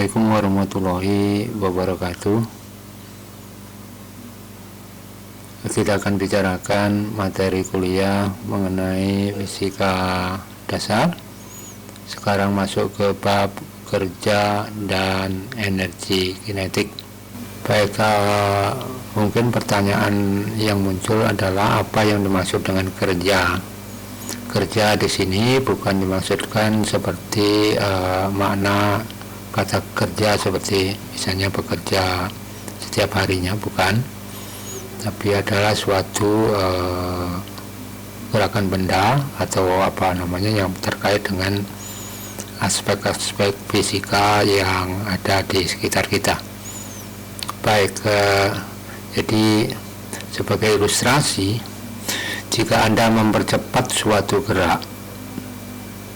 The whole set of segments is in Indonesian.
Assalamualaikum warahmatullahi wabarakatuh. Kita akan bicarakan materi kuliah mengenai fisika dasar. Sekarang masuk ke bab kerja dan energi kinetik. Baik, mungkin pertanyaan yang muncul adalah apa yang dimaksud dengan kerja. Kerja di sini bukan dimaksudkan seperti makna kata kerja seperti misalnya bekerja setiap harinya, bukan, tapi adalah suatu gerakan benda atau apa namanya yang terkait dengan aspek-aspek fisika yang ada di sekitar kita. Baik, jadi sebagai ilustrasi, jika Anda mempercepat suatu gerak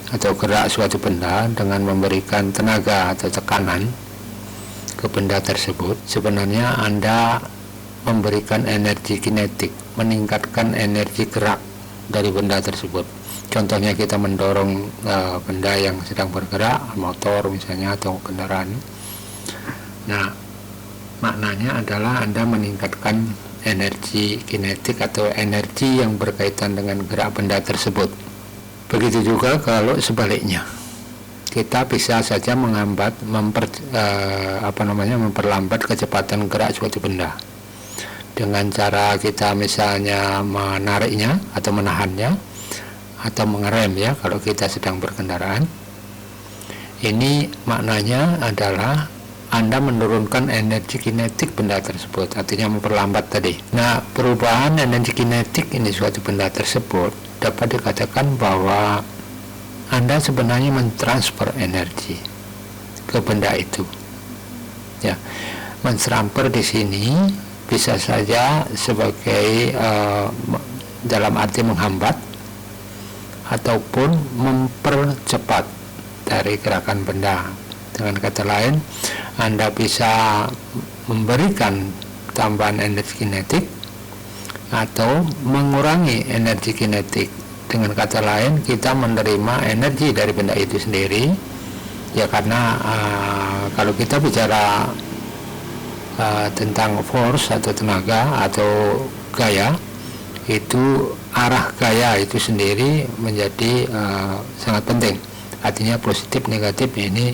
atau gerak suatu benda dengan memberikan tenaga atau tekanan ke benda tersebut, sebenarnya Anda memberikan energi kinetik, meningkatkan energi gerak dari benda tersebut. Contohnya kita mendorong benda yang sedang bergerak, motor misalnya atau kendaraan. Nah, maknanya adalah Anda meningkatkan energi kinetik atau energi yang berkaitan dengan gerak benda tersebut. Begitu juga kalau sebaliknya, kita bisa saja memperlambat kecepatan gerak suatu benda dengan cara kita misalnya menariknya atau menahannya atau mengerem, ya, kalau kita sedang berkendaraan. Ini maknanya adalah Anda menurunkan energi kinetik benda tersebut, artinya memperlambat tadi. Nah, perubahan energi kinetik ini suatu benda tersebut dapat dikatakan bahwa Anda sebenarnya mentransfer energi ke benda itu. Ya, mentransfer di sini bisa saja sebagai dalam arti menghambat ataupun mempercepat dari gerakan benda. Dengan kata lain, Anda bisa memberikan tambahan energi kinetik atau mengurangi energi kinetik. Dengan kata lain, kita menerima energi dari benda itu sendiri, ya, karena kalau kita bicara tentang force atau tenaga atau gaya, itu arah gaya itu sendiri menjadi sangat penting. Artinya positif negatif ini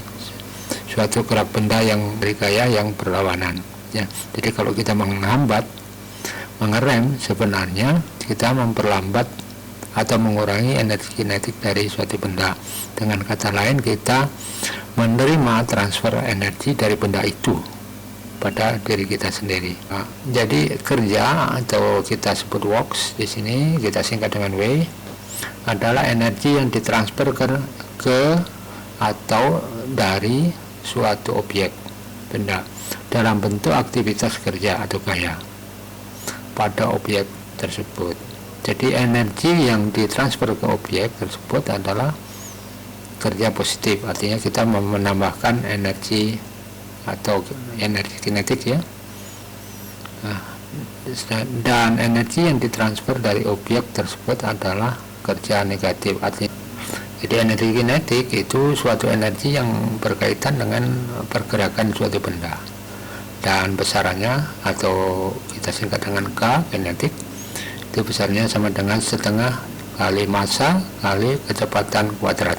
suatu gerak benda yang dari gaya yang berlawanan, ya. Jadi kalau kita menghambat, mengerem, sebenarnya kita memperlambat atau mengurangi energi kinetik dari suatu benda. Dengan kata lain, kita menerima transfer energi dari benda itu pada diri kita sendiri. Nah, jadi kerja atau kita sebut works di sini kita singkat dengan W adalah energi yang ditransfer ke atau dari suatu objek benda dalam bentuk aktivitas kerja atau gaya pada objek tersebut. Jadi energi yang ditransfer ke objek tersebut adalah kerja positif, artinya kita menambahkan energi atau energi kinetik, ya. Nah, dan energi yang ditransfer dari objek tersebut adalah kerja negatif, artinya jadi energi kinetik itu suatu energi yang berkaitan dengan pergerakan suatu benda dan besarannya atau kita singkat dengan K, kinetik, itu besarnya sama dengan setengah kali massa kali kecepatan kuadrat.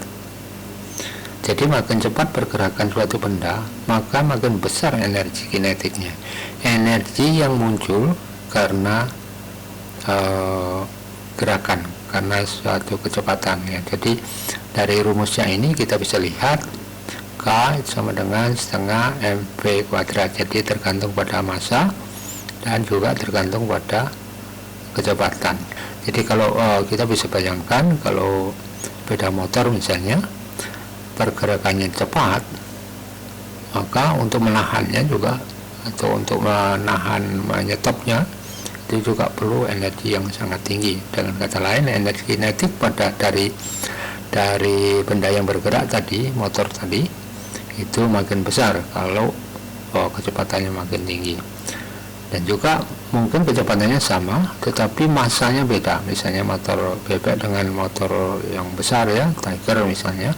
Jadi makin cepat pergerakan suatu benda, maka makin besar energi kinetiknya. Energi yang muncul karena gerakan, karena suatu kecepatan, ya. Jadi dari rumusnya ini kita bisa lihat K sama dengan setengah mv kuadrat. Jadi tergantung pada massa dan juga tergantung pada kecepatan. Jadi kalau kita bisa bayangkan kalau sepeda motor misalnya pergerakannya cepat, maka untuk menahannya juga atau untuk menyetopnya itu juga perlu energi yang sangat tinggi. Dengan kata lain, energi kinetik pada dari benda yang bergerak tadi, motor tadi, itu makin besar kalau kecepatannya makin tinggi. Dan juga mungkin kecepatannya sama tetapi massanya beda, misalnya motor bebek dengan motor yang besar, ya, Tiger misalnya.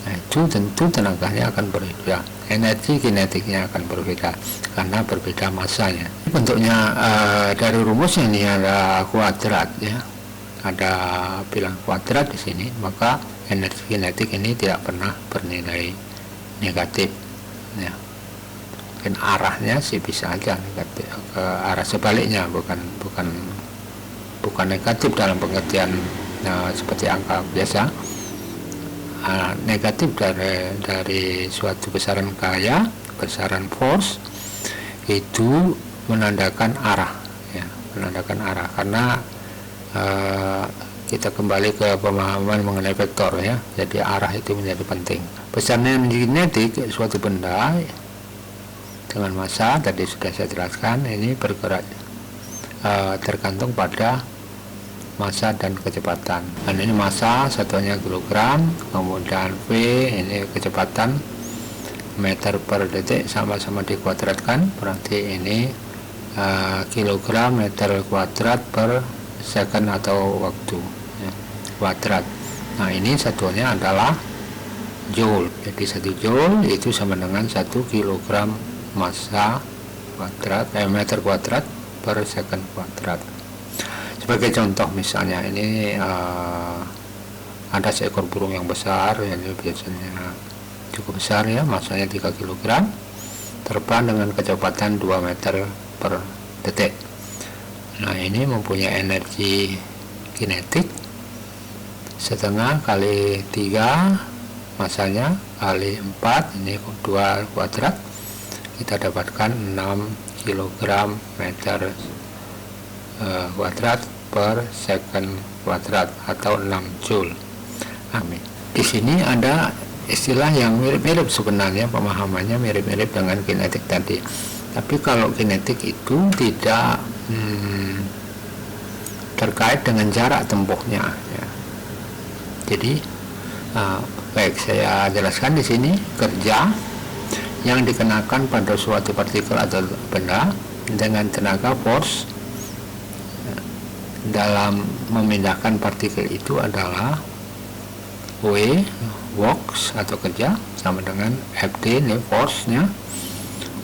Nah, itu tentu tenaganya akan berbeda. energi kinetiknya akan berbeda karena berbeda masanya. Bentuknya dari rumusnya ini ada kuadrat ya, ada bilang kuadrat di sini, maka energi kinetik ini tidak pernah bernilai negatif ya. Mungkin arahnya sih bisa aja negatif, ke arah sebaliknya, bukan negatif dalam pengertian seperti angka biasa. Negatif dari suatu besaran gaya, besaran force itu menandakan arah ya, menandakan arah, karena kita kembali ke pemahaman mengenai vektor ya, jadi arah itu menjadi penting. Besaran kinetik suatu benda dengan massa tadi sudah saya jelaskan, ini bergerak tergantung pada massa dan kecepatan. Dan ini massa satunya kilogram, kemudian V ini kecepatan meter per detik, sama-sama dikuadratkan, berarti ini kilogram meter kuadrat per second atau waktu ya, kuadrat. Nah ini satunya adalah joule, jadi 1 joule itu sama dengan 1 kilogram massa kuadrat meter kuadrat per second kuadrat. Sebagai contoh misalnya ini ada seekor burung yang besar, ini biasanya cukup besar ya, massanya 3 kg, terbang dengan kecepatan 2 meter per detik. Nah ini mempunyai energi kinetik setengah kali 3 massanya kali 4, ini 2 kuadrat, kita dapatkan 6 kg meter kuadrat per second kuadrat atau 6 joule. Amin. Di sini ada istilah yang mirip-mirip sebenarnya, pemahamannya mirip-mirip dengan kinetik tadi. Tapi kalau kinetik itu tidak terkait dengan jarak tempuhnya. Ya. Jadi baik saya jelaskan di sini, kerja yang dikenakan pada suatu partikel atau benda dengan tenaga force dalam memindahkan partikel itu adalah W, works atau kerja, sama dengan FD, ini force-nya,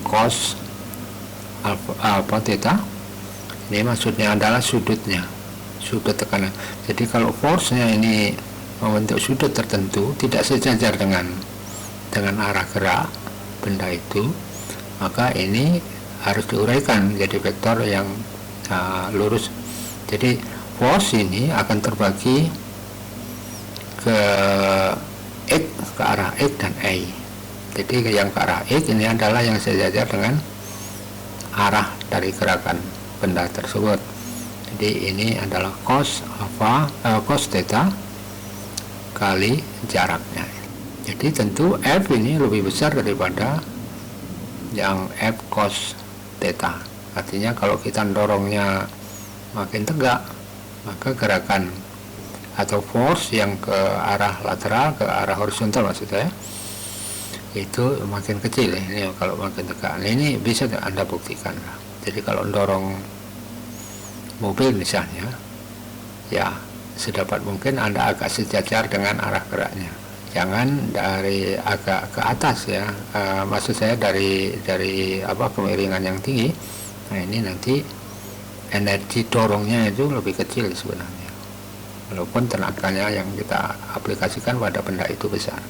cos alpha theta, ini maksudnya adalah sudutnya, sudut tekanan. Jadi kalau force-nya ini membentuk sudut tertentu tidak sejajar dengan arah gerak benda itu, maka ini harus diuraikan jadi vektor yang lurus. Jadi force ini akan terbagi ke X, ke arah X dan Y. Jadi yang ke arah X ini adalah yang sejajar dengan arah dari gerakan benda tersebut. Jadi ini adalah cos alpha, cos theta kali jaraknya. Jadi tentu F ini lebih besar daripada yang F cos theta. Artinya kalau kita dorongnya makin tegak, maka gerakan atau force yang ke arah lateral, ke arah horizontal maksud saya, itu makin kecil. Ini kalau makin tegak. Nah, ini bisa Anda buktikan. Jadi kalau dorong mobil misalnya, ya sedapat mungkin Anda agak sejajar dengan arah geraknya. Jangan dari agak ke atas ya. Maksud saya dari kemiringan yang tinggi. Nah ini nanti energi dorongnya itu lebih kecil sebenarnya, walaupun tenaganya yang kita aplikasikan pada benda itu besar.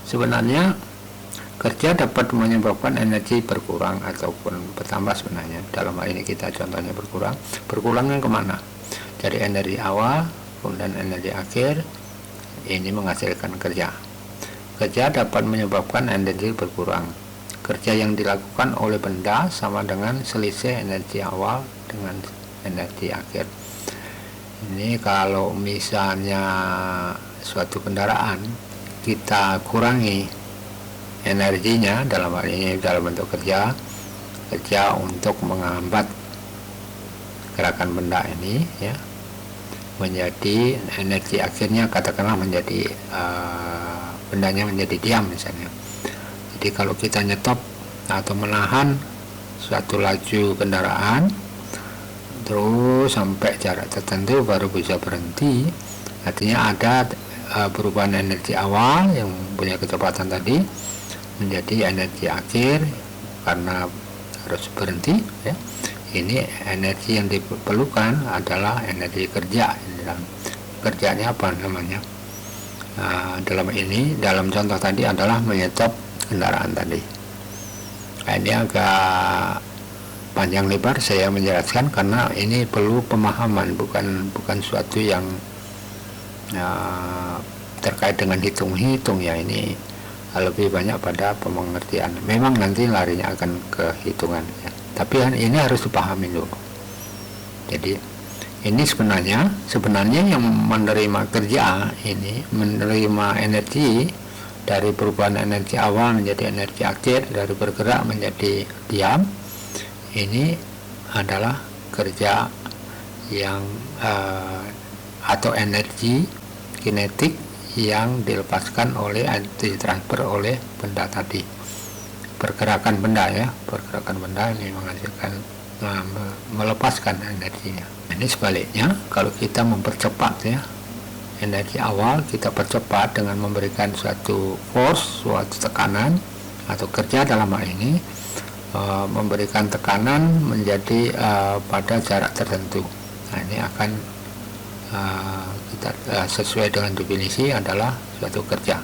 Sebenarnya kerja dapat menyebabkan energi berkurang ataupun bertambah sebenarnya. Dalam hal ini kita contohnya berkurangnya kemana? Dari energi awal kemudian energi akhir, ini menghasilkan kerja. Kerja dapat menyebabkan energi berkurang. Kerja yang dilakukan oleh benda sama dengan selisih energi awal dengan energi akhir. Ini kalau misalnya suatu kendaraan kita kurangi energinya, dalam hal ini dalam bentuk kerja untuk menghambat gerakan benda ini ya, menjadi energi akhirnya katakanlah menjadi bendanya menjadi diam misalnya. Jadi kalau kita nyetop atau menahan suatu laju kendaraan terus sampai jarak tertentu baru bisa berhenti, artinya ada perubahan energi awal yang punya kecepatan tadi menjadi energi akhir karena harus berhenti ya. Ini energi yang diperlukan adalah energi kerja. Kerjanya apa namanya? Dalam contoh tadi adalah menyetop kendaraan tadi. Ini agak panjang lebar saya menjelaskan karena ini perlu pemahaman, bukan suatu yang terkait dengan hitung-hitung ya. Ini lebih banyak pada pengertian. Memang nanti larinya akan ke hitungan ya. Tapi ini harus dipahami dulu. Jadi ini sebenarnya yang menerima kerja ini, menerima energi dari perubahan energi awal menjadi energi akhir, dari bergerak menjadi diam, ini adalah kerja yang atau energi kinetik yang dilepaskan oleh ditransfer oleh benda tadi. Pergerakan benda ini menghasilkan melepaskan energinya. Ini sebaliknya, kalau kita mempercepat ya energi awal, kita percepat dengan memberikan suatu force, suatu tekanan atau kerja dalam hal ini, memberikan tekanan menjadi pada jarak tertentu. Nah, ini akan kita sesuai dengan definisi adalah suatu kerja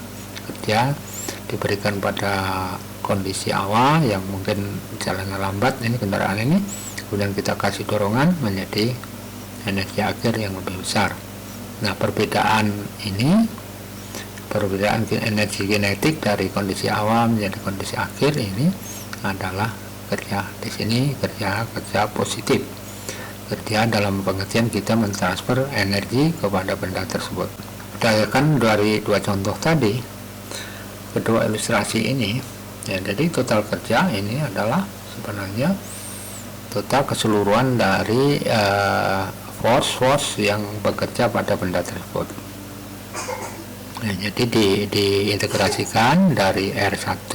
diberikan pada kondisi awal yang mungkin jalannya lambat, ini kendaraan ini, kemudian kita kasih dorongan menjadi energi akhir yang lebih besar. Nah, perbedaan energi kinetik dari kondisi awal menjadi kondisi akhir ini adalah kerja di sini, kerja positif. Kerja dalam pengertian kita mentransfer energi kepada benda tersebut. Berdasarkan dari dua contoh tadi, kedua ilustrasi ini, ya, jadi total kerja ini adalah sebenarnya total keseluruhan dari force yang bekerja pada benda tersebut. Nah, jadi diintegrasikan dari R1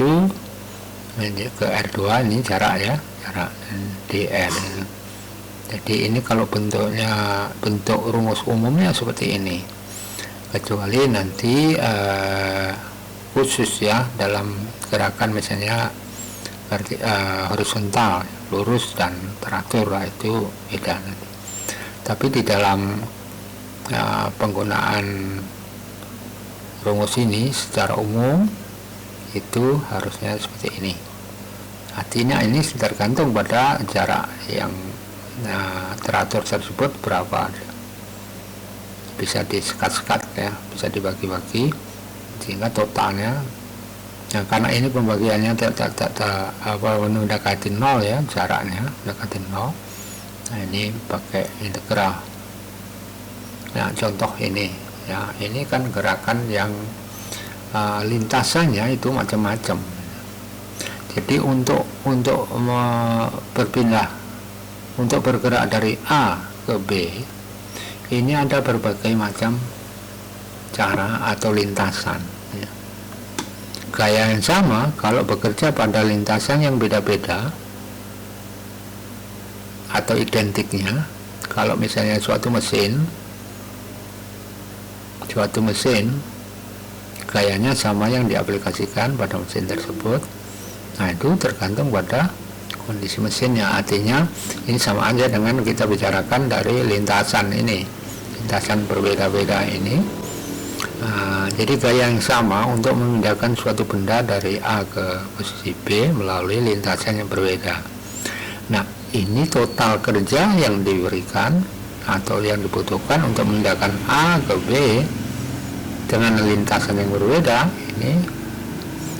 ke R2, ini jarak dr. Jadi ini kalau bentuk rumus umumnya seperti ini, kecuali nanti khusus ya dalam gerakan misalnya horizontal, lurus dan teratur, itu beda nanti. Tapi di dalam penggunaan rumus ini secara umum itu harusnya seperti ini. Artinya ini tergantung pada jarak yang teratur tersebut berapa, bisa disekat-sekat ya, bisa dibagi-bagi sehingga totalnya. Nah, karena ini pembagiannya mendekati 0 ya, jaraknya mendekati 0. Nah, ini pakai integral. Nah, contoh ini ya, ini kan gerakan yang lintasannya itu macam-macam. Jadi untuk berpindah, untuk bergerak dari A ke B, ini ada berbagai macam cara atau lintasan ya. Gaya yang sama kalau bekerja pada lintasan yang beda-beda atau identiknya, kalau misalnya suatu mesin gayanya sama yang diaplikasikan pada mesin tersebut, nah itu tergantung pada kondisi mesinnya. Artinya ini sama aja dengan kita bicarakan dari lintasan ini, lintasan berbeda-beda ini. Jadi gaya yang sama untuk memindahkan suatu benda dari A ke posisi B melalui lintasan yang berbeda. Nah, ini total kerja yang diberikan atau yang dibutuhkan untuk memindahkan A ke B dengan lintasan yang berbeda. Ini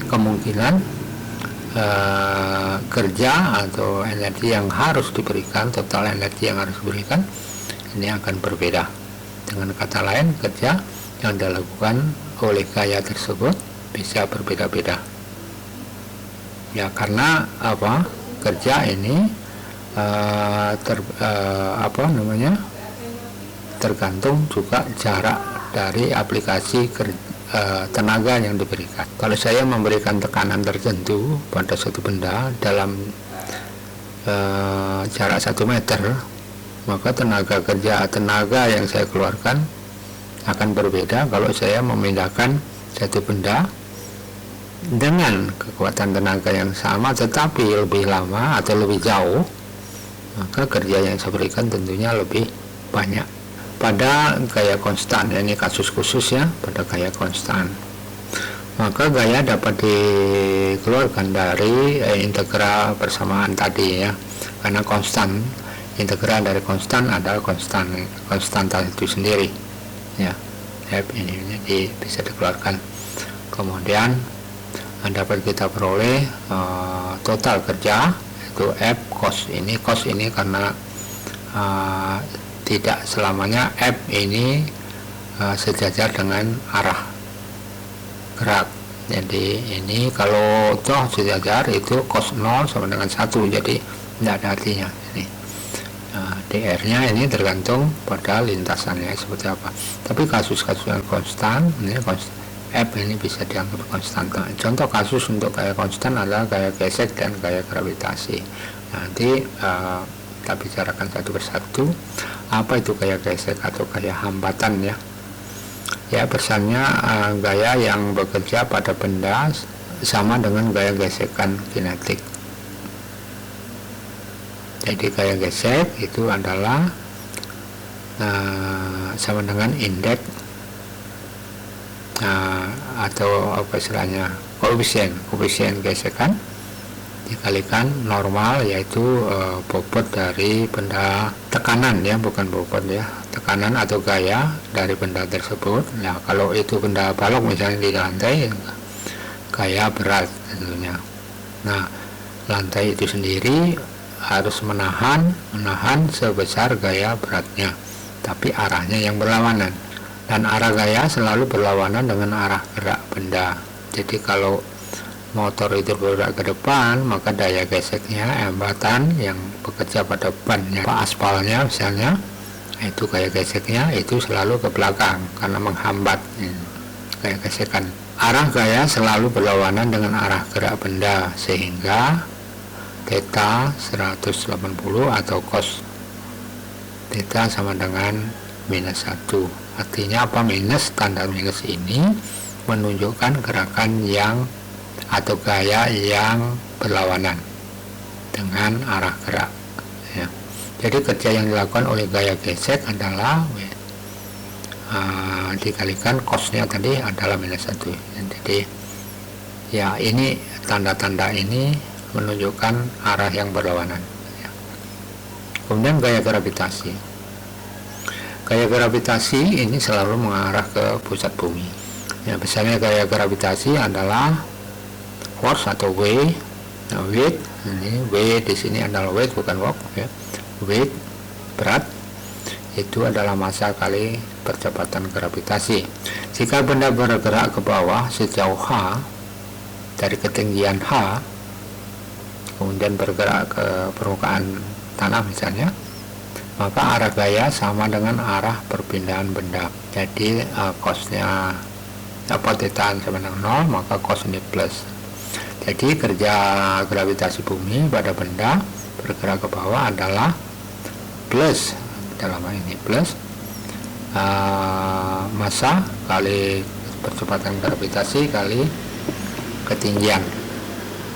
kemungkinan kerja atau energi yang harus diberikan, total energi yang harus diberikan ini akan berbeda. Dengan kata lain, kerja yang dilakukan oleh gaya tersebut bisa berbeda-beda ya, karena kerja ini tergantung juga jarak dari aplikasi tenaga yang diberikan. Kalau saya memberikan tekanan tertentu pada suatu benda dalam jarak 1 meter, maka tenaga yang saya keluarkan akan berbeda kalau saya memindahkan satu benda dengan kekuatan tenaga yang sama tetapi lebih lama atau lebih jauh, maka kerja yang saya berikan tentunya lebih banyak. Pada gaya konstan, ini kasus khusus ya, pada gaya konstan, maka gaya dapat dikeluarkan dari integral persamaan tadi ya, karena konstan, integral dari konstan adalah konstanta itu sendiri ya, F ini jadi bisa dikeluarkan. Kemudian dapat kita peroleh total kerja itu F cos ini karena tidak selamanya F ini sejajar dengan arah gerak. Jadi ini kalau toh sejajar itu cos 0 sama dengan 1, jadi tidak ada artinya ini. DR nya ini tergantung pada lintasannya seperti apa. Tapi kasus-kasus yang konstan ini F ini bisa dianggap konstanta. Contoh kasus untuk gaya konstan adalah gaya gesek dan gaya gravitasi. Nanti kita bicarakan satu persatu. Apa itu gaya gesek atau gaya hambatan ya? Ya, pesannya gaya yang bekerja pada benda sama dengan gaya gesekan kinetik. Jadi gaya gesek itu adalah sama dengan indeks atau apa istilahnya, koefisien gesekan dikalikan normal, yaitu bobot dari benda, tekanan ya, bukan bobot ya, tekanan atau gaya dari benda tersebut. Nah, kalau itu benda balok misalnya di lantai, gaya berat tentunya. Nah, lantai itu sendiri harus menahan sebesar gaya beratnya, tapi arahnya yang berlawanan. Dan arah gaya selalu berlawanan dengan arah gerak benda. Jadi kalau motor itu bergerak ke depan, maka daya geseknya, hambatan yang bekerja pada bannya, aspalnya misalnya, itu gaya geseknya itu selalu ke belakang karena menghambat gaya gesekan. Arah gaya selalu berlawanan dengan arah gerak benda, sehingga theta 180 atau cos theta sama dengan minus 1. Artinya apa? Minus, tanda minus ini menunjukkan gerakan yang atau gaya yang berlawanan dengan arah gerak ya. Jadi kerja yang dilakukan oleh gaya gesek adalah dikalikan cosnya tadi adalah minus 1. Jadi ya, ini tanda-tanda ini menunjukkan arah yang berlawanan ya. Kemudian gaya gravitasi. Gaya gravitasi ini selalu mengarah ke pusat bumi. Ya, misalnya gaya gravitasi adalah force atau W. Nah, weight, ini W di sini adalah weight bukan work ya. Weight, berat, itu adalah massa kali percepatan gravitasi. Jika benda bergerak ke bawah sejauh h dari ketinggian h, kemudian bergerak ke permukaan tanah misalnya, maka arah gaya sama dengan arah perpindahan benda. Jadi cosnya theta sama dengan 0, maka cos ini plus. Jadi kerja gravitasi bumi pada benda bergerak ke bawah adalah plus, dalam hal ini plus massa kali percepatan gravitasi kali ketinggian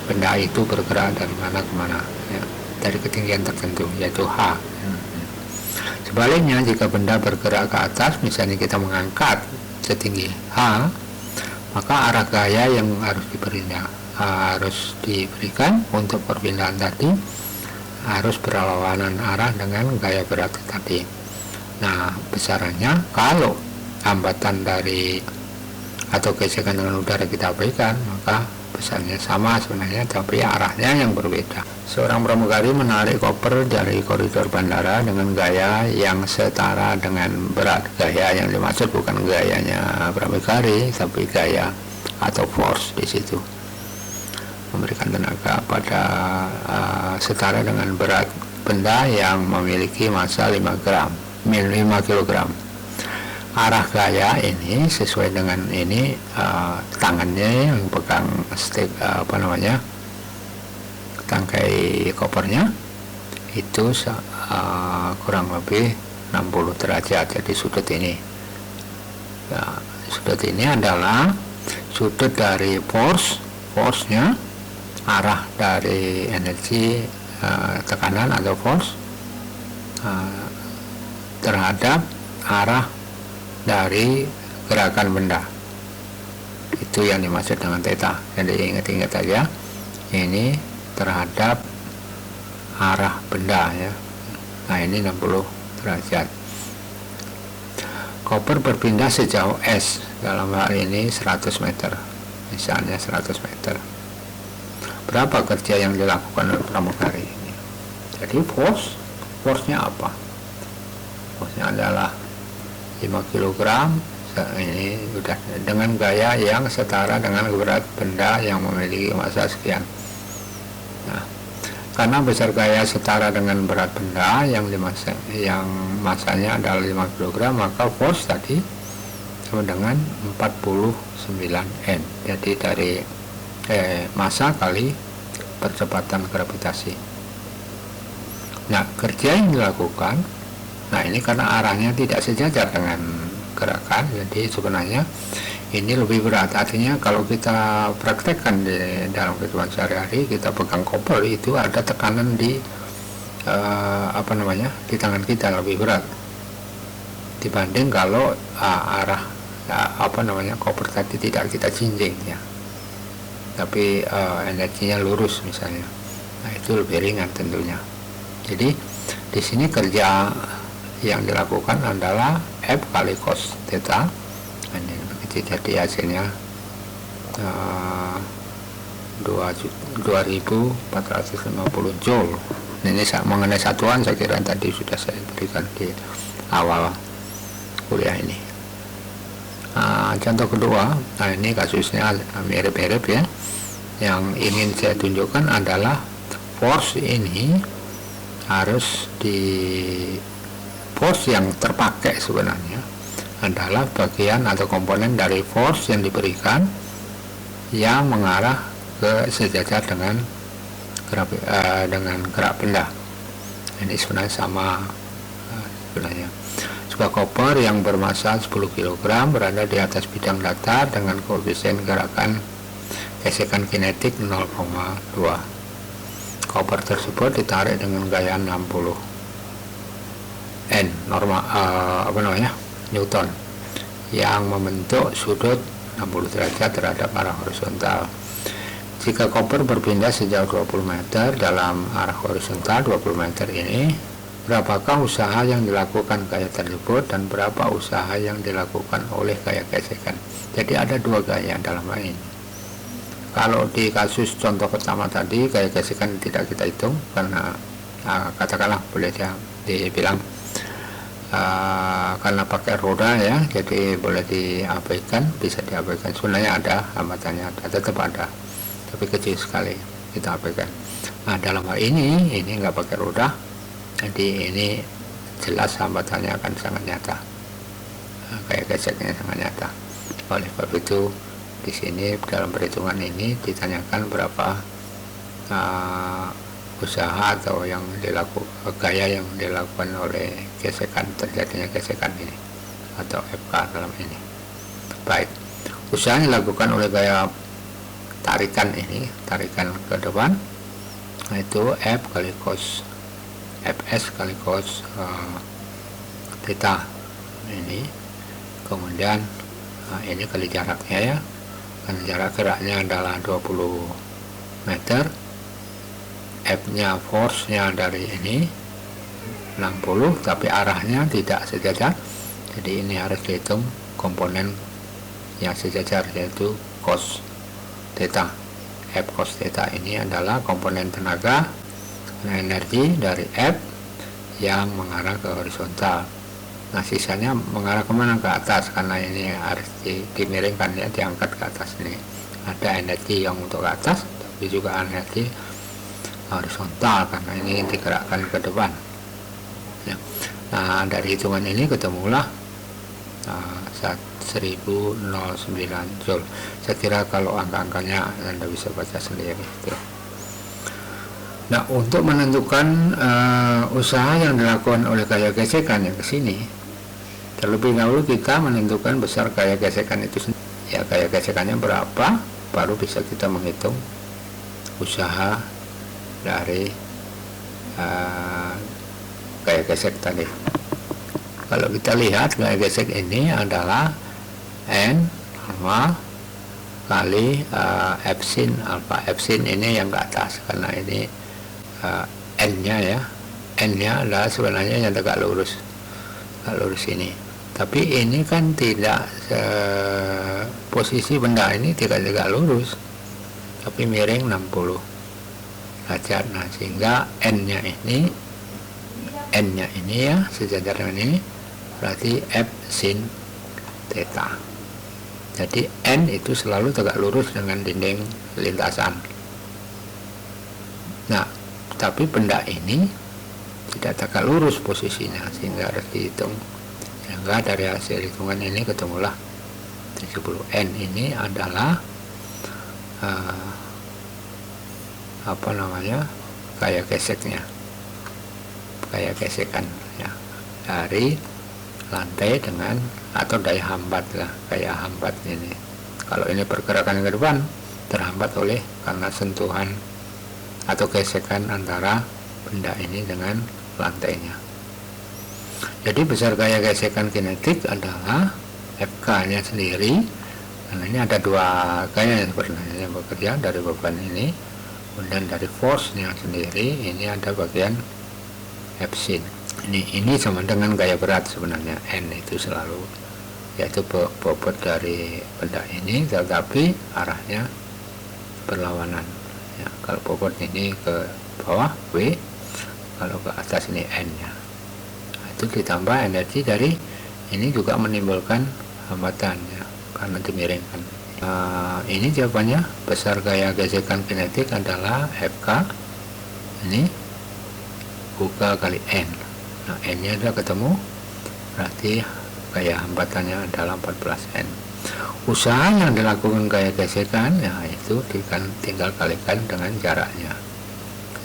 benda itu bergerak dari mana ke mana ya, dari ketinggian tertentu yaitu h. Sebaliknya, jika benda bergerak ke atas, misalnya kita mengangkat setinggi h, maka arah gaya yang harus diberikan untuk perpindahan tadi harus berlawanan arah dengan gaya berat tadi. Nah, besarannya kalau hambatan dari atau gesekan dengan udara kita berikan, maka besarnya sama sebenarnya, tapi arahnya yang berbeda. Seorang pramugari menarik koper dari koridor bandara dengan gaya yang setara dengan berat. Gaya yang dimaksud bukan gayanya pramugari, tapi gaya atau force di situ. Memberikan tenaga pada setara dengan berat benda yang memiliki massa 5 kg. Arah gaya ini sesuai dengan ini tangannya yang pegang stick tangkai kopernya itu kurang lebih 60 derajat. Jadi sudut ini Ya, sudut ini adalah sudut dari force-nya, arah dari energi tekanan atau force terhadap arah dari gerakan benda. Itu yang dimaksud dengan theta. Jadi ingat-ingat aja, ini terhadap arah benda ya. Nah, ini 60 derajat. Koper berpindah sejauh S, dalam hal ini 100 meter, misalnya 100 meter. Berapa kerja yang dilakukan oleh pramugari ini? Jadi force-nya apa? Force-nya adalah 5 kg, ini sudah dengan gaya yang setara dengan berat benda yang memiliki massa sekian. Nah, karena besar gaya setara dengan berat benda yang massanya adalah 5 kg, maka force tadi sama dengan 49 N. Jadi dari massa kali percepatan gravitasi. Nah, kerja yang dilakukan, nah ini karena arahnya tidak sejajar dengan gerakan, jadi sebenarnya ini lebih berat. Artinya kalau kita praktekkan di dalam kehidupan sehari-hari, kita pegang koper itu ada tekanan di di tangan kita lebih berat dibanding kalau arah koper tadi tidak kita jinjing ya, tapi energinya lurus misalnya. Nah, itu lebih ringan tentunya. Jadi di sini kerja yang dilakukan adalah F kali cos theta. Ini begitu, jadi hasilnya 2450 joule. Ini mengenai satuan saya kira tadi sudah saya berikan di awal kuliah ini. Contoh kedua, nah ini kasusnya mirip-mirip ya. Yang ingin saya tunjukkan adalah force ini harus force yang terpakai sebenarnya adalah bagian atau komponen dari force yang diberikan yang mengarah ke sejajar dengan gerak benda. Ini sebenarnya sama. Sebenarnya sebuah koper yang bermassa 10 kg berada di atas bidang datar dengan koefisien gerakan gesekan kinetik 0,2. Koper tersebut ditarik dengan gaya 60 N Newton yang membentuk sudut 60 derajat terhadap arah horizontal. Jika koper berpindah sejauh 20 meter dalam arah horizontal 20 meter ini, berapakah usaha yang dilakukan gaya tersebut dan berapa usaha yang dilakukan oleh gaya gesekan? Jadi ada dua gaya dalam hal ini. Kalau di kasus contoh pertama tadi, gaya gesekan tidak kita hitung karena katakanlah boleh dibilang karena pakai roda ya, jadi boleh diabaikan, bisa diabaikan. Sebenarnya ada hambatannya, tetap ada, tapi kecil sekali, kita abaikan. Nah, dalam hal ini nggak pakai roda, jadi ini jelas hambatannya akan sangat nyata, kayak geseknya sangat nyata. Oleh sebab itu di sini dalam perhitungan ini ditanyakan berapa usaha atau yang dilakukan, gaya yang dilakukan oleh gesekan, terjadinya gesekan ini atau FK dalam ini. Baik, usaha yang dilakukan oleh gaya tarikan ini, tarikan ke depan, itu F kali cos Fs kali cos theta ini, kemudian ini kali jaraknya ya, kan jarak geraknya adalah 20 meter, F-nya force-nya dari ini 60, tapi arahnya tidak sejajar, jadi ini harus dihitung komponen yang sejajar, yaitu cos theta. F cos theta ini adalah komponen tenaga energi dari F yang mengarah ke horizontal. Nah, sisanya mengarah kemana? Ke atas, karena ini harus dimiringkan ya, diangkat ke atas. Ini ada energi yang untuk ke atas, tapi juga energi horizontal karena ini digerakkan ke depan ya. Nah, dari hitungan ini ketemulah 1009 joule. Saya kira kalau angka-angkanya Anda bisa baca sendiri gitu. Nah, untuk menentukan usaha yang dilakukan oleh gaya gesekan yang ke sini, terlebih dahulu kita menentukan besar gaya gesekan itu sendiri. Ya, gaya gesekannya berapa, baru bisa kita menghitung usaha dari gaya gesek tadi. Kalau kita lihat gaya gesek ini adalah N sama kali epsin alfa. Epsin ini yang ke atas karena ini N nya ya, N nya adalah sebenarnya yang tegak lurus ini, tapi ini kan tidak posisi benda ini tidak tegak lurus tapi miring 60 derajat. Nah, sehingga N nya ini ya, sejajar ini berarti F sin theta. Jadi N itu selalu tegak lurus dengan dinding lintasan. Nah, tapi benda ini tidak tegak lurus posisinya, sehingga harus dihitung. Sehingga dari hasil hitungan ini ketemulah 70. N ini adalah gaya geseknya, gaya gesekan ya, dari lantai dengan atau daya hambat lah, gaya hambat ini. Kalau ini pergerakan ke depan terhambat oleh karena sentuhan atau gesekan antara benda ini dengan lantainya. Jadi besar gaya gesekan kinetik adalah FK nya sendiri, karena ini ada dua gaya yang sebenarnya yang bekerja dari beban ini, kemudian dari force nya sendiri ini ada bagian epsin. Ini sama dengan gaya berat sebenarnya, N itu selalu, yaitu bobot dari benda ini tetapi arahnya berlawanan ya. Kalau bobot ini ke bawah W, kalau ke atas ini N nya. Nah, itu ditambah energi dari ini juga menimbulkan hambatan ya, karena dimiringkan. Ini jawabannya, besar gaya gesekan kinetik adalah FK ini UK kali N. Nah, N nya sudah ketemu, berarti gaya hambatannya adalah 14 N. Usaha yang dilakukan gaya gesekan ya itu tinggal kalikan dengan jaraknya,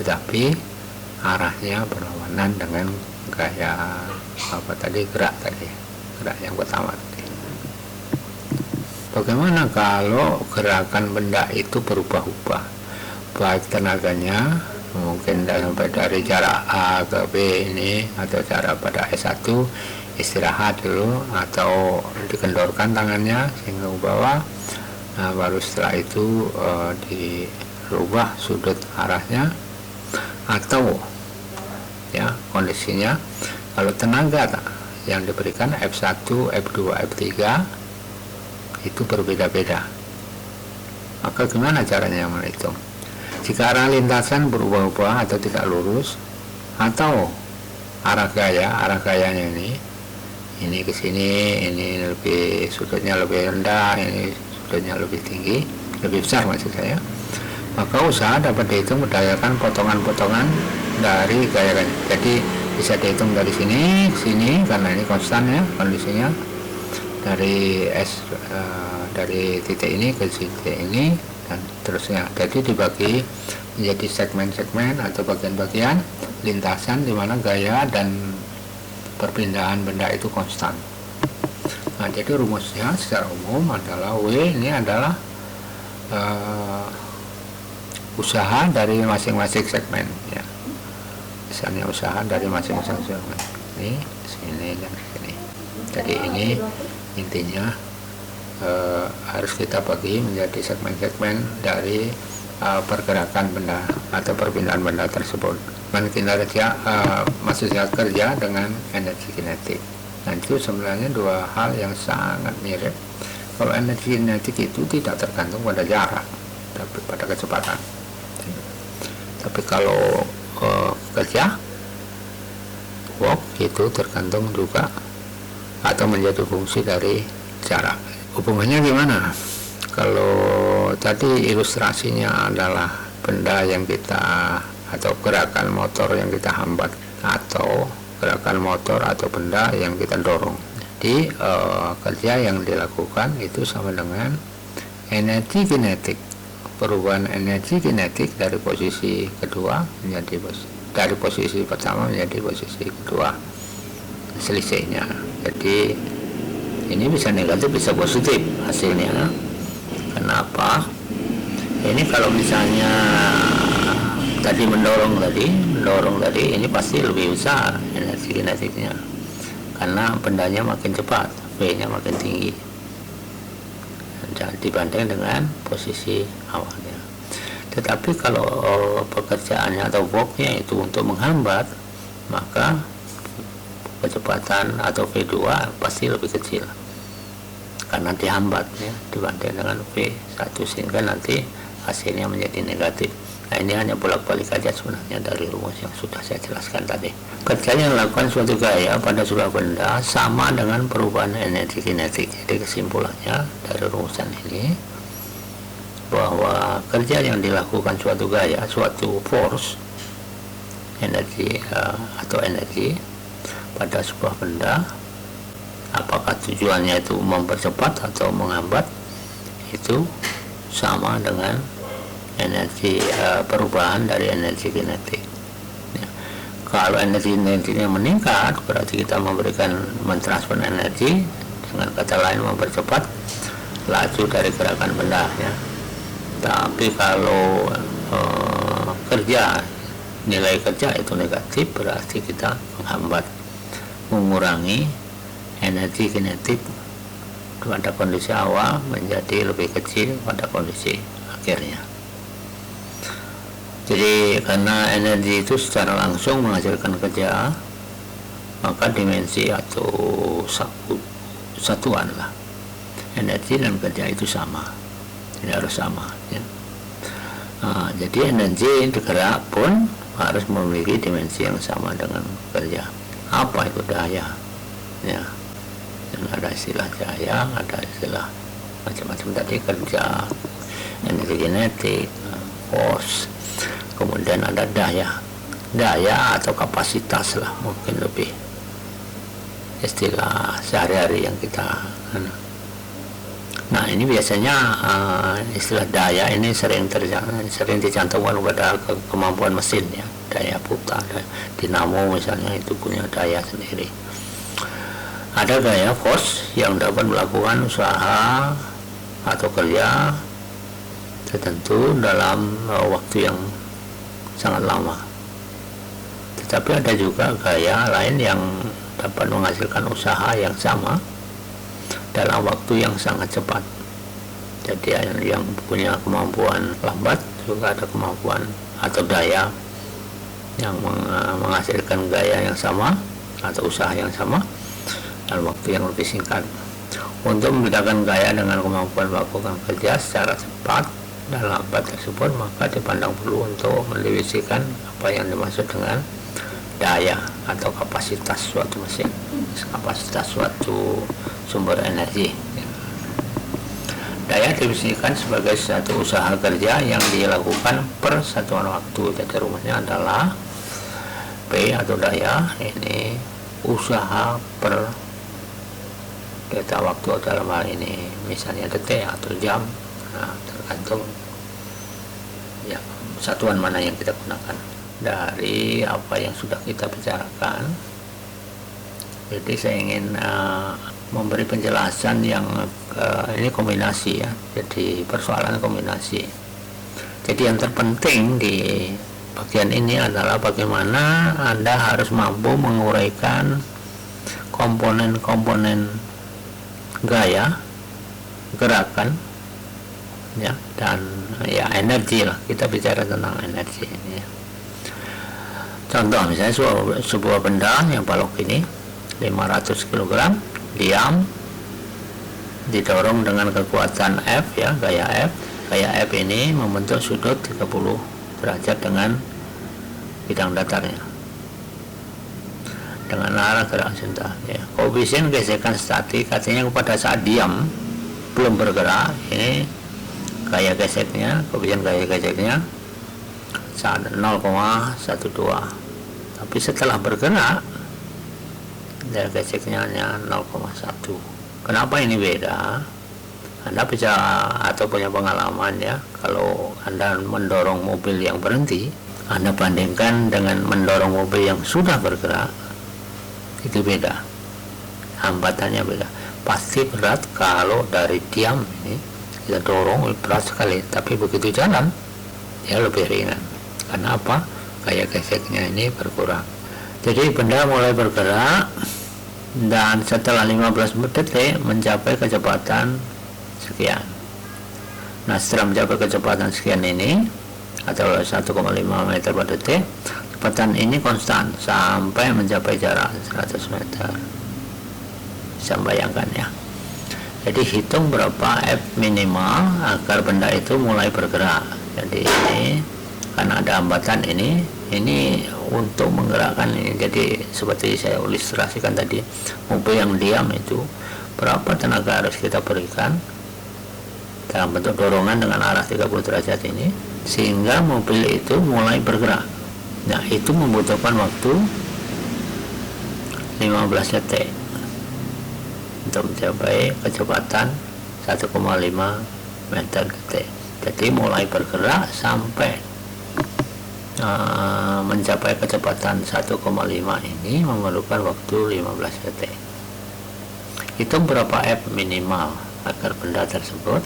tetapi arahnya berlawanan dengan gaya gerak yang pertama tadi. Bagaimana kalau gerakan benda itu berubah-ubah, baik tenaganya mungkin sampai dari jarak A ke B ini, atau jarak pada S1 istirahat dulu atau dikendorkan tangannya sehingga ke bawah. Nah, baru setelah itu dirubah sudut arahnya, atau ya kondisinya kalau tenaga yang diberikan F1, F2, F3 itu berbeda-beda. Maka gimana caranya menghitung? Jika arah lintasan berubah-ubah atau tidak lurus, atau arah gayanya ini ke sini, ini lebih sudutnya lebih rendah, ini sudutnya lebih tinggi, lebih besar maksud saya, maka usaha dapat dihitung berdasarkan potongan-potongan dari gaya. Jadi bisa dihitung dari sini ke sini karena ini konstan ya kondisinya, dari dari titik ini ke titik ini dan terusnya. Jadi dibagi menjadi segmen-segmen atau bagian-bagian lintasan di mana gaya dan perpindahan benda itu konstan. Nah, jadi rumusnya secara umum adalah W ini adalah usaha dari masing-masing segmen ya. Misalnya usaha dari masing-masing segmen. Ini, sini dan sini. Jadi ini intinya harus kita bagi menjadi segmen-segmen dari pergerakan benda atau perpindahan benda tersebut. Kinerja maksudnya kerja dengan energi kinetik. Nah, itu sebenarnya dua hal yang sangat mirip. Kalau energi kinetik itu tidak tergantung pada jarak, tapi pada kecepatan. Tapi kalau kerja work itu tergantung juga atau menjadi fungsi dari jarak. Hubungannya gimana? Kalau tadi ilustrasinya adalah benda yang kita atau gerakan motor yang kita hambat, atau gerakan motor atau benda yang kita dorong. Jadi kerja yang dilakukan itu sama dengan energi kinetik, perubahan energi kinetik dari posisi kedua menjadi dari posisi pertama menjadi posisi kedua, selisihnya. Jadi ini bisa negatif bisa positif hasilnya. Kenapa? Ini kalau misalnya tadi mendorong tadi ini pasti lebih besar energi kinetiknya, karena bendanya makin cepat, V-nya makin tinggi dibanding dengan posisi awalnya. Tetapi kalau pekerjaannya atau worknya itu untuk menghambat, maka kecepatan atau V2 pasti lebih kecil karena dihambat ya, dibanding dengan V1, sehingga nanti hasilnya menjadi negatif. Nah, ini hanya bolak-balik aja sebenarnya dari rumus yang sudah saya jelaskan tadi. Kerja yang dilakukan suatu gaya pada sebuah benda sama dengan perubahan energi kinetik. Jadi kesimpulannya dari rumusan ini bahwa kerja yang dilakukan suatu gaya, suatu force, energi atau energi pada sebuah benda, apakah tujuannya itu mempercepat atau menghambat, itu sama dengan energi perubahan dari energi kinetik ya. Kalau energi kinetiknya meningkat, berarti kita mentransfer energi, dengan kata lain mempercepat laju dari gerakan benda ya. Tapi kalau nilai kerja itu negatif, berarti kita menghambat, mengurangi energi kinetik pada kondisi awal menjadi lebih kecil pada kondisi akhirnya. Jadi karena energi itu secara langsung menghasilkan kerja, maka dimensi atau satuan lah, energi dan kerja itu sama, ini harus sama ya. Nah, jadi energi bergerak pun harus memiliki dimensi yang sama dengan kerja. Apa itu daya ya? Dan ada istilah daya, ada istilah macam-macam tadi, kerja, energi kinetik, force, kemudian ada daya atau kapasitas lah, mungkin lebih istilah sehari-hari yang kita. Nah, ini biasanya istilah daya ini sering dicantumkan pada kemampuan mesin ya, daya putar, dinamo misalnya itu punya daya sendiri. Ada daya force yang dapat melakukan usaha atau kerja tertentu dalam waktu yang sangat lama. Tetapi ada juga gaya lain yang dapat menghasilkan usaha yang sama dalam waktu yang sangat cepat. Jadi yang punya kemampuan lambat juga ada kemampuan atau daya yang menghasilkan gaya yang sama atau usaha yang sama dalam waktu yang lebih singkat. Untuk membedakan gaya dengan kemampuan melakukan kerja secara cepat dan lambat tersebut, maka dipandang perlu untuk mendefinisikan apa yang dimaksud dengan daya atau kapasitas suatu mesin, kapasitas suatu sumber energi. Daya didefinisikan sebagai suatu usaha kerja yang dilakukan per satuan waktu. Jadi rumusnya adalah P atau daya ini usaha per delta waktu dalam hal ini misalnya detik atau jam. Nah, tergantung ya satuan mana yang kita gunakan. Dari apa yang sudah kita bicarakan, jadi saya ingin memberi penjelasan yang ini kombinasi ya, jadi persoalan kombinasi. Jadi yang terpenting di bagian ini adalah bagaimana Anda harus mampu menguraikan komponen-komponen gaya, gerakan ya, dan ya energi lah, kita bicara tentang energi ini ya. Contoh misalnya sebuah benda yang balok ini 500 kg diam didorong dengan kekuatan F ya, gaya F ini membentuk sudut 30 derajat dengan bidang datarnya dengan arah gerak horizontal ya. Koefisien gesekan statik artinya pada saat diam belum bergerak, ini gaya geseknya, koefisien gaya geseknya saat 0,12. Tapi setelah bergerak gaya geseknya hanya 0,1. Kenapa ini beda? Anda bisa atau punya pengalaman ya, kalau Anda mendorong mobil yang berhenti, Anda bandingkan dengan mendorong mobil yang sudah bergerak, itu beda. hambatannya beda. Pasti berat kalau dari diam ini kita dorong berat sekali, tapi begitu jalan dia lebih ringan. Karena apa? Gaya geseknya ini berkurang. Jadi benda mulai bergerak dan setelah 15 detik mencapai kecepatan sekian. Nah, setelah mencapai kecepatan sekian ini atau 1,5 meter per detik, kecepatan ini konstan sampai mencapai jarak 100 meter. Bisa bayangkan ya. Jadi hitung berapa F minimal agar benda itu mulai bergerak. Jadi ini karena ada hambatan ini untuk menggerakkan ini. Jadi seperti saya ilustrasikan tadi, mobil yang diam itu berapa tenaga harus kita berikan dalam bentuk dorongan dengan arah 30 derajat ini sehingga mobil itu mulai bergerak. Nah, itu membutuhkan waktu 15 detik untuk mencapai kecepatan 1,5 meter detik. Jadi mulai bergerak sampai mencapai kecepatan 1,5 ini memerlukan waktu 15 detik. Hitung berapa F minimal agar benda tersebut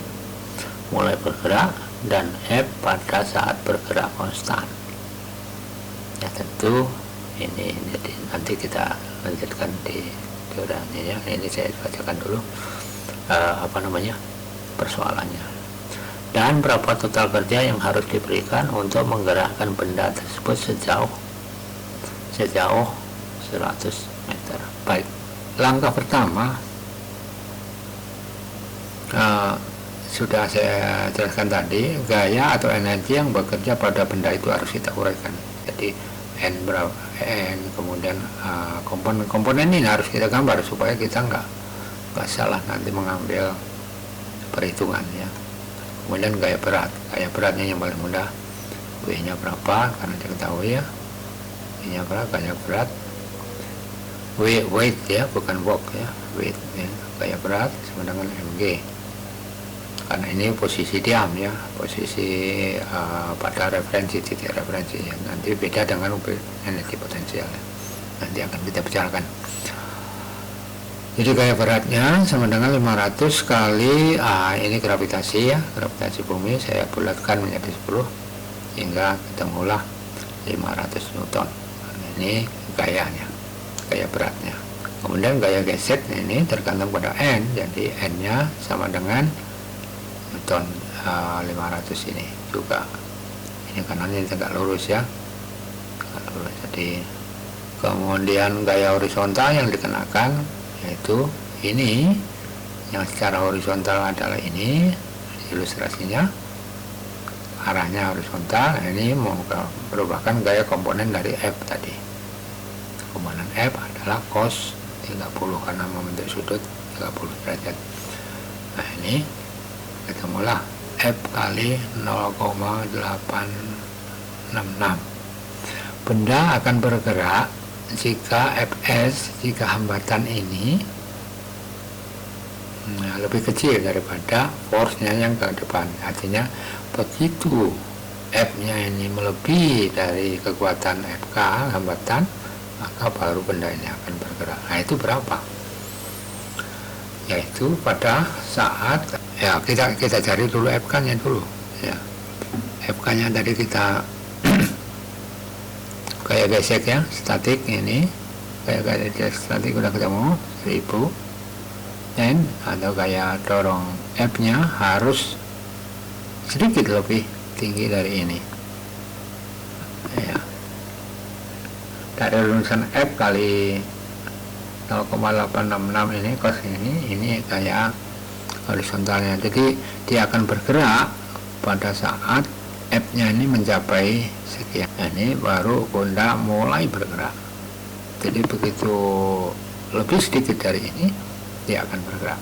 mulai bergerak dan F pada saat bergerak konstan. Ya tentu ini, jadi nanti kita lanjutkan di teorinya ya. Ini saya bacakan dulu persoalannya. Dan berapa total kerja yang harus diberikan untuk menggerakkan benda tersebut sejauh 100 meter. Baik, langkah pertama sudah saya jelaskan tadi, gaya atau energi yang bekerja pada benda itu harus kita uraikan. Jadi N berapa, N, kemudian komponen ini harus kita gambar supaya kita nggak salah nanti mengambil perhitungan ya. Kemudian gaya beratnya yang paling mudah, W nya berapa karena diketahui ya, W nya berapa, gaya berat, weight ya, bukan work ya, weight ya, gaya berat sama dengan mg. Karena ini posisi diam ya, posisi pada referensi, titik referensi ya. Nanti beda dengan energi potensial ya. Nanti akan kita bicarakan. Jadi gaya beratnya sama dengan 500 kali ini gravitasi ya, gravitasi bumi saya bulatkan menjadi 10 hingga kita mengolah 500 Newton. Nah, ini gayanya, gaya beratnya. Kemudian gaya gesek ini tergantung pada N, jadi N nya sama dengan Newton 500 ini juga. Ini kanannya tegak lurus ya, tegak lurus. Jadi kemudian gaya horizontal yang dikenakan yaitu ini, yang secara horizontal adalah ini ilustrasinya, arahnya horizontal. Ini merupakan gaya komponen dari F tadi. Komponen F adalah cos 30 karena membentuk sudut 30 derajat. Nah, ini ketemulah F kali 0,866. Benda akan bergerak jika Fs, jika hambatan ini lebih kecil daripada force-nya yang ke depan. Artinya begitu F-nya ini melebihi dari kekuatan Fk, hambatan, maka baru benda ini akan bergerak. Nah, itu berapa? Yaitu pada saat ya kita cari dulu Fk-nya dulu ya. Fk-nya tadi kita gaya gesek ya, statik ini, gaya gesek statik udah ketemu 1000 N, atau gaya dorong F-nya harus sedikit lebih tinggi dari ini ya. Dari rumusan F kali 0,866 ini cos ini gaya horizontalnya. Jadi dia akan bergerak pada saat F-nya ini mencapai sekian. Ini baru benda mulai bergerak. Jadi begitu lebih sedikit dari ini dia akan bergerak.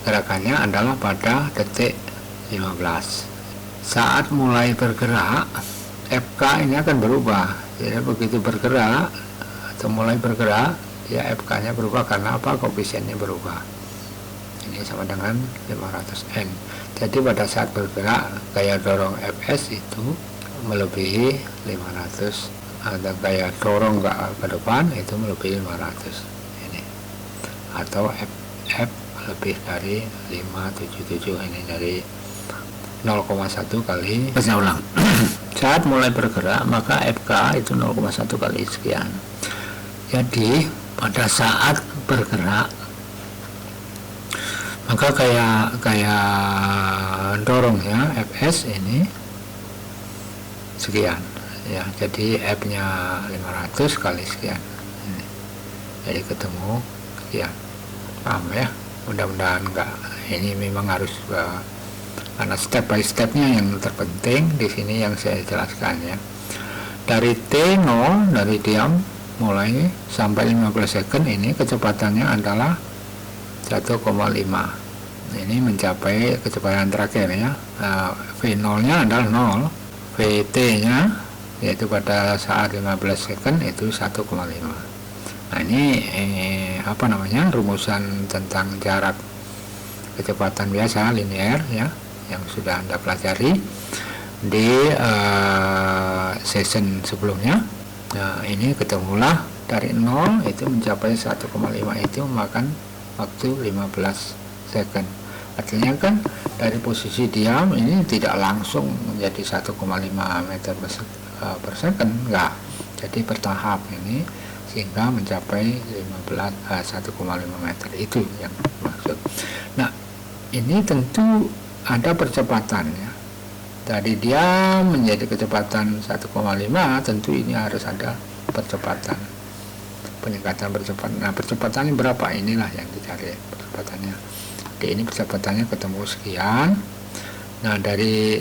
Gerakannya adalah pada detik 15. Saat mulai bergerak, Fk ini akan berubah. Jadi begitu bergerak atau mulai bergerak, ya Fk-nya berubah karena apa? Koefisiennya berubah. Ini sama dengan 500 N. Jadi pada saat bergerak, gaya dorong Fs itu melebihi 500, atau gaya dorong ke depan itu melebihi 500 ini. atau F lebih dari 577. Ini dari 0,1 kali, saya ulang. Saat mulai bergerak maka FK itu 0,1 kali sekian. Jadi pada saat bergerak maka kayak dorong ya, Fs ini sekian ya, jadi F nya 500 kali sekian ini. Jadi ketemu sekian. Paham ya? Mudah-mudahan enggak. Ini memang harus karena step by stepnya yang terpenting di sini yang saya jelaskan ya. Dari T0, dari diam mulai sampai 15 second ini kecepatannya adalah 1,5. Ini mencapai kecepatan terakhir ya. V0 nya adalah 0, VT nya yaitu pada saat 15 second itu 1,5. Nah ini apa namanya, rumusan tentang jarak kecepatan biasa linear ya, yang sudah Anda pelajari di session sebelumnya. Nah ini ketemulah dari 0 itu mencapai 1,5 itu makan waktu 15 second. Artinya kan dari posisi diam ini tidak langsung menjadi 1,5 meter per second, enggak. Jadi bertahap ini sehingga mencapai 1,5 meter, itu yang dimaksud. Nah ini tentu ada percepatan ya. Dari diam menjadi kecepatan 1,5, tentu ini harus ada percepatan, peningkatan percepatan. Nah percepatannya berapa, inilah yang dicari percepatannya. Oke, ini percepatannya ketemu sekian. Nah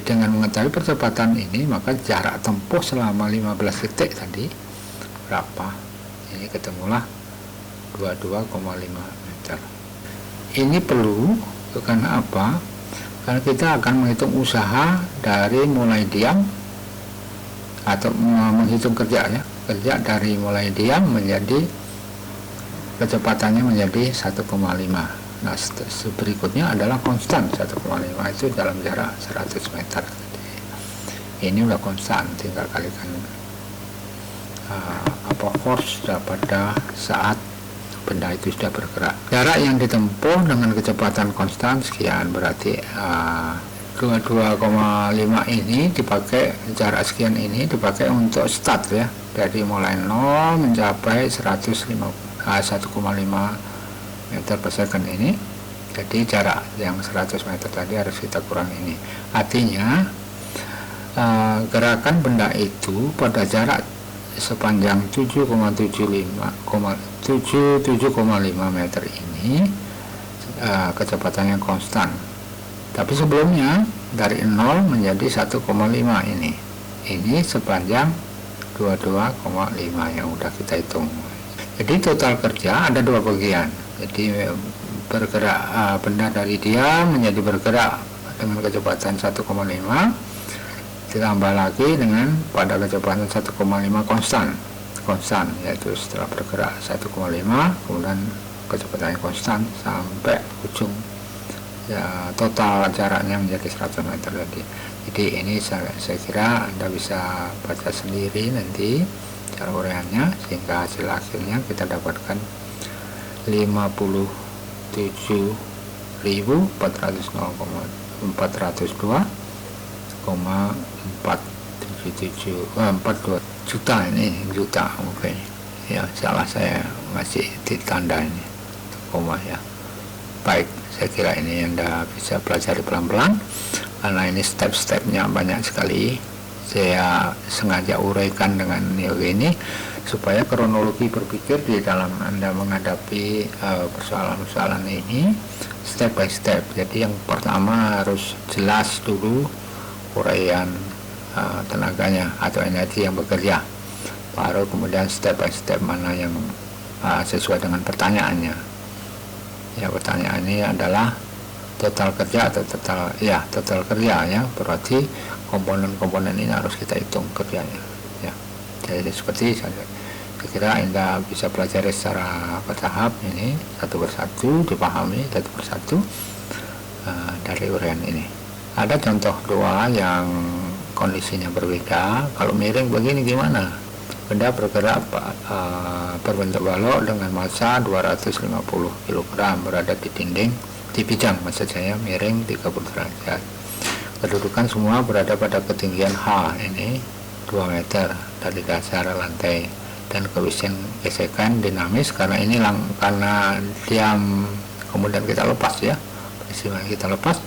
dengan mengetahui percepatan ini maka jarak tempuh selama 15 detik tadi berapa, ini ketemulah 22,5 meter. Ini perlu karena apa? Karena kita akan menghitung usaha dari mulai diam atau menghitung kerja ya, kerja dari mulai diam menjadi kecepatannya menjadi 1,5. Nah berikutnya adalah konstan 1,5 itu dalam jarak 100 meter. Ini udah konstan, tinggal kalikan force pada saat benda itu sudah bergerak. Jarak yang ditempuh dengan kecepatan konstan sekian, berarti 22,5 ini dipakai, jarak sekian ini dipakai untuk start ya, dari mulai 0 mencapai 1,5 meter per second ini. Jadi jarak yang 100 meter tadi harus kita kurang ini. Artinya gerakan benda itu pada jarak sepanjang 7,5 meter ini kecepatannya konstan. Tapi sebelumnya dari 0 menjadi 1,5 ini sepanjang 22,5 yang udah kita hitung. Jadi total kerja ada dua bagian. Jadi bergerak benda dari diam menjadi bergerak dengan kecepatan 1,5 ditambah lagi dengan pada kecepatan 1,5 konstan, yaitu setelah bergerak 1,5 kemudian kecepatannya konstan sampai ujung ya, total jaraknya menjadi 100 meter tadi. Jadi ini saya kira Anda bisa baca sendiri nanti cara uraiannya, sehingga hasil akhirnya kita dapatkan 57.402,477 juta, ini juta, oke ya, salah saya ngasih ditanda ini koma ya. Baik, saya kira ini Anda bisa pelajari pelan-pelan karena ini step-stepnya banyak sekali. Saya sengaja uraikan dengan ini supaya kronologi berpikir di dalam Anda menghadapi persoalan-persoalan ini step by step. Jadi yang pertama harus jelas dulu uraian tenaganya atau energi yang bekerja, baru kemudian step by step mana yang sesuai dengan pertanyaannya. Ya, pertanyaannya adalah total kerja atau total kerja ya, berarti komponen-komponen ini harus kita hitung kerjanya ya. Jadi seperti saya kira Anda bisa pelajari secara bertahap ini, satu persatu dipahami satu persatu dari uraian ini. Ada contoh doa yang kondisinya berbeda. Kalau miring begini gimana? benda bergerak berbentuk balok dengan massa 250 kg berada di dinding, di bidang maksud saya, miring 30 derajat. Kedudukan semua berada pada ketinggian H, ini 2 meter dari dasar lantai, dan gesekan dinamis karena ini karena diam, kemudian kita lepas ya, peristiwa kita lepas,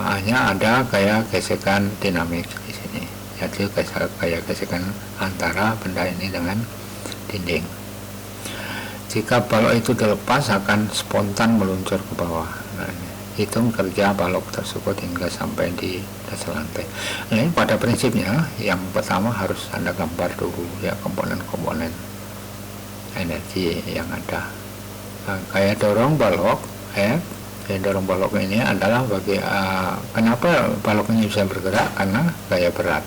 hanya ada gaya gesekan dinamis di sini, yaitu gaya gesekan antara benda ini dengan dinding. Jika balok itu dilepas akan spontan meluncur ke bawah. Nah, hitung kerja balok tersebut hingga sampai di dasar lantai. Nah, ini pada prinsipnya yang pertama harus Anda gambar dulu ya komponen-komponen energi yang ada. Nah, gaya dorong balok gaya dorong balok ini adalah kenapa balok ini bisa bergerak, karena gaya berat.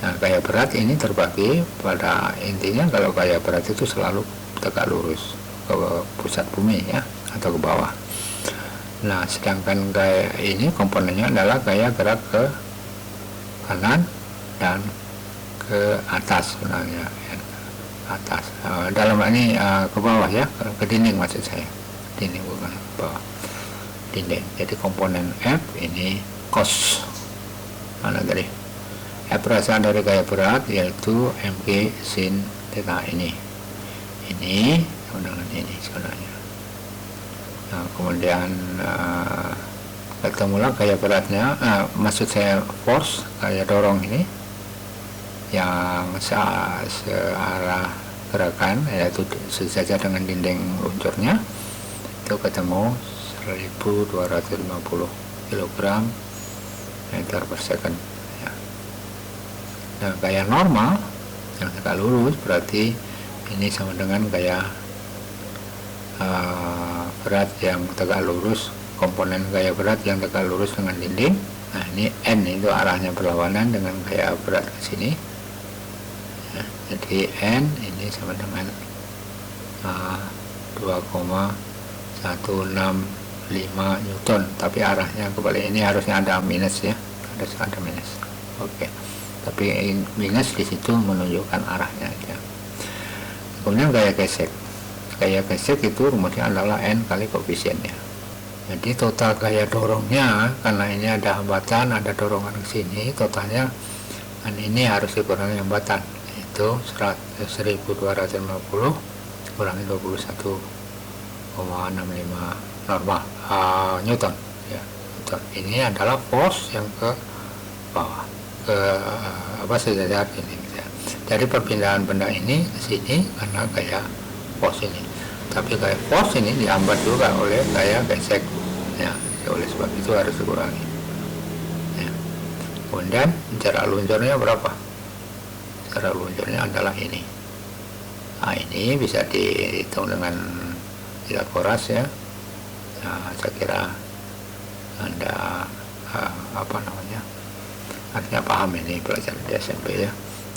Nah, gaya berat ini terbagi pada intinya, kalau gaya berat itu selalu tegak lurus ke pusat bumi ya, atau ke bawah. Nah, sedangkan gaya ini komponennya adalah gaya gerak ke kanan dan ke atas sebenarnya ya, atas. Dalam ini ke bawah ya, ke dinding maksud saya, dinding bukan ke bawah, dinding. Jadi komponen F ini cos, mana tadi? F berasal dari gaya berat, yaitu mg sin theta ini dengan ini sebenarnya. Nah, kemudian ketemulah gaya beratnya, maksud saya force, gaya dorong ini yang searah gerakan, yaitu sejajar dengan dinding luncurnya, itu ketemu 1250 kg meter per second ya. Nah, gaya normal yang tegak lurus berarti ini sama dengan gaya berat yang tegak lurus, komponen gaya berat yang tegak lurus dengan dinding. Nah, ini N itu arahnya berlawanan dengan gaya berat ke sini ya, jadi N ini sama dengan 2,165 Newton, tapi arahnya kebalik, ini harusnya ada minus ya, harus ada minus. Oke, tapi minus di situ menunjukkan arahnya ya. Kemudian gaya gesek itu rumusnya adalah N kali koefisiennya. Jadi total gaya dorongnya, karena ini ada hambatan, ada dorongan ke sini, totalnya dan ini harus dikurangi hambatan, itu 1250 kurangi 21,65 normal Newton ya, Newton. Ini adalah force yang ke bawah, ke sejajar ini ya. Jadi perpindahan benda ini ke sini karena gaya force ini, tapi gaya force ini dihambat juga oleh gaya gesek ya, oleh sebab itu harus dikurangi ya. Kemudian jarak luncurnya berapa? Jarak luncurnya adalah ini. Nah, ini bisa dihitung dengan Pythagoras ya. Nah, saya kira Anda artinya paham ini, pelajaran di SMP ya.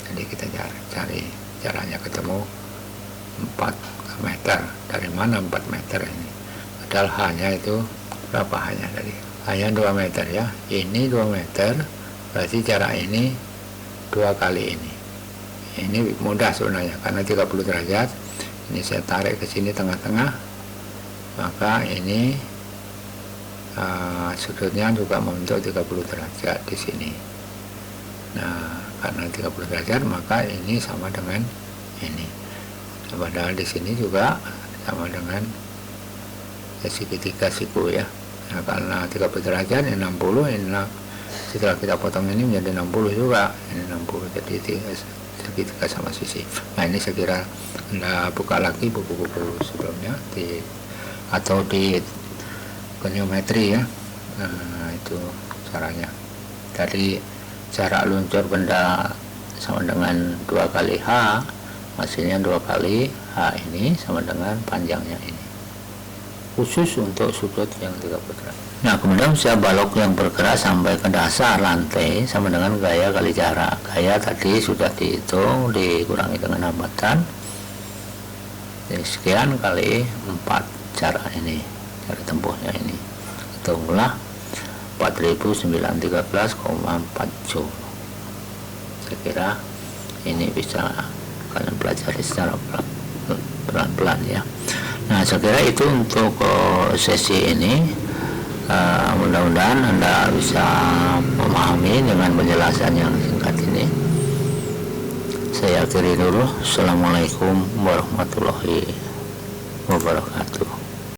Jadi kita cari caranya, ketemu 4 meter. Dari mana 4 meter ini? Padahal hanya itu berapa, hanya 2 meter ya. Ini 2 meter, berarti jarak ini 2 kali ini. Ini mudah sebenarnya karena 30 derajat. Ini saya tarik ke sini tengah-tengah, maka ini sudutnya juga membentuk 30 derajat di sini. Nah, karena 30 derajat maka ini sama dengan ini. Padahal di sini juga sama dengan segitiga siku ya. Nah, karena 30 derajat ini 60, ini setelah kita potong ini menjadi 60 juga. Ini 60, jadi segitiga sama sisi. Nah, ini saya kira Anda buka lagi buku-buku sebelumnya atau di goniometri ya. Nah, itu caranya. Tadi jarak luncur benda sama dengan 2 kali H, hasilnya 2 kali H ini sama dengan panjangnya ini, khusus untuk sudut yang 30 derajat. Nah, kemudian usia balok yang bergerak sampai ke dasar lantai sama dengan gaya kali jarak. Gaya tadi sudah dihitung, dikurangi dengan hambatan, jadi sekian kali 4 jarak ini, jarak tempuhnya ini, hitunglah 4913,4 Joule. Saya kira ini bisa kalian pelajari secara pelan-pelan ya. Nah, saya kira itu untuk sesi ini. Mudah-mudahan Anda bisa memahami dengan penjelasan yang singkat ini. Saya akhiri dulu. Assalamualaikum warahmatullahi wabarakatuh.